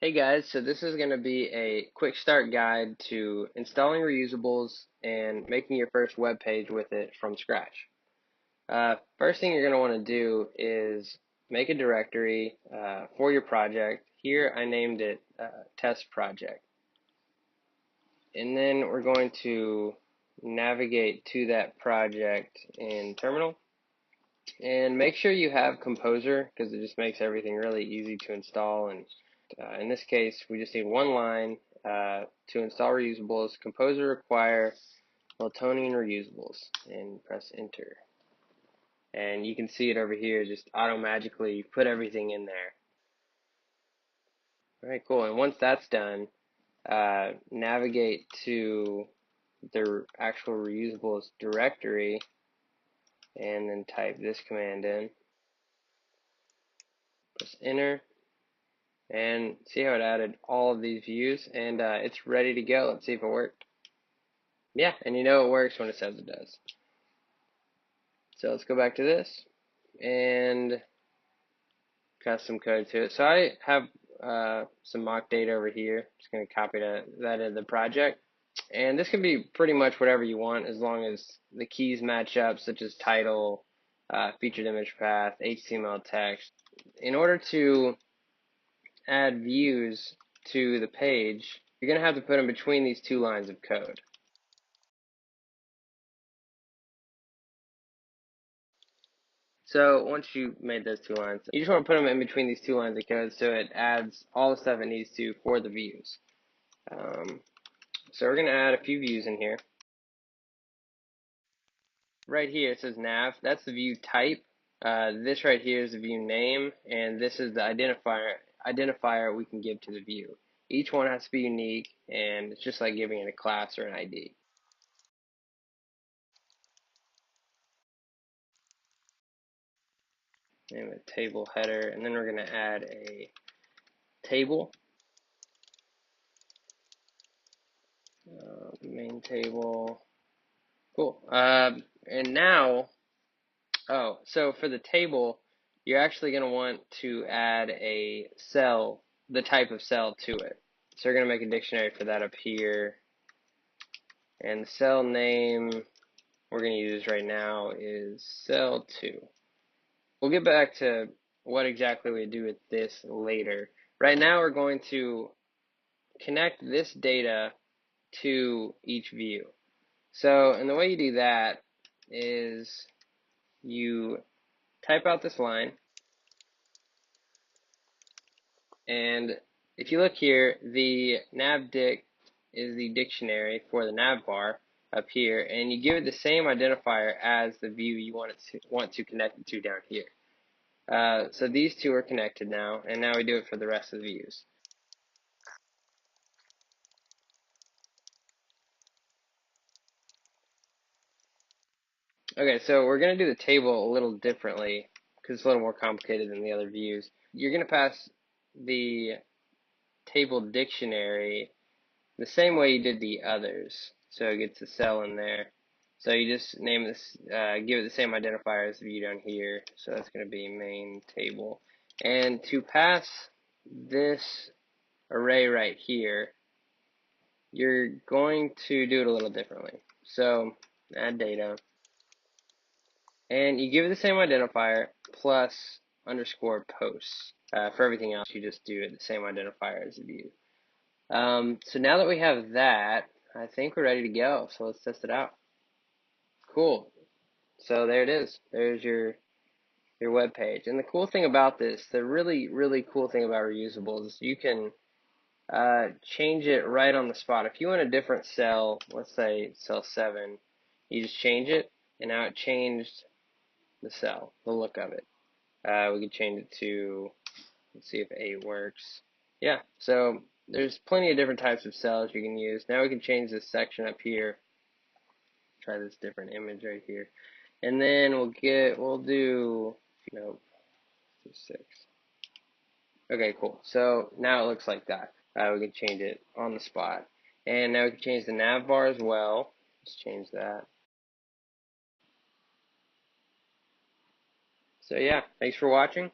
Hey guys, so this is going to be a quick start guide to installing reusables and making your first web page with it from scratch. First thing you're going to want to do is make a directory for your project. Here I named it test project. And then we're going to navigate to that project in Terminal. And make sure you have Composer because it just makes everything really easy to install. And in this case, we just need one line to install reusables. Composer require Miltonian reusables, and press enter. And you can see it over here, just auto-magically put everything in there. All right, cool. And once that's done, navigate to the actual reusables directory and then type this command in. Press enter. And see how it added all of these views, and it's ready to go. Let's see if it worked. Yeah, and you know it works when it says it does. So let's go back to this and custom code to it. So I have some mock data over here. Just going to copy that in the project. And this can be pretty much whatever you want as long as the keys match up, such as title, featured image path, HTML text. In order to add views to the page, you're going to have to put them between these two lines of code. So once you made those two lines, you just want to put them in between these two lines of code so it adds all the stuff it needs to for the views. So we're going to add a few views in here. Right here it says nav. That's the view type. This right here is the view name, and this is the identifier we can give to the view. Each one has to be unique, and it's just like giving it a class or an ID. Name a table header, and then we're going to add a table. Main table. Cool. And now, so for the table, you're actually going to want to add a cell, the type of cell to it. So we're going to make a dictionary for that up here. And the cell name we're going to use right now is cell 2. We'll get back to what exactly we do with this later. Right now we're going to connect this data to each view. So, and the way you do that is you type out this line, and if you look here, the navdic is the dictionary for the nav bar up here, and you give it the same identifier as the view you want to connect it to down here. So these two are connected now, and now we do it for the rest of the views. Okay, so we're going to do the table a little differently because it's a little more complicated than the other views. You're going to pass the table dictionary the same way you did the others. So it gets a cell in there. So you just name this, give it the same identifier as the view down here. So that's going to be main table. And to pass this array right here, you're going to do it a little differently. So add data. And you give it the same identifier plus underscore posts. For everything else, you just do it the same identifier as the view. So now that we have that, I think we're ready to go. So let's test it out. Cool. So there it is. There's your web page. And the cool thing about this, the really cool thing about reusables is you can change it right on the spot. If you want a different cell, let's say cell 7, you just change it, and now it changed the cell, the look of it. We could change it to, let's see if 8 works. Yeah, so there's plenty of different types of cells you can use. Now we can change this section up here. Try this different image right here. And then we'll do, nope, 6. Okay, cool. So now it looks like that. We can change it on the spot. And now we can change the nav bar as well. Let's change that. So yeah, thanks for watching.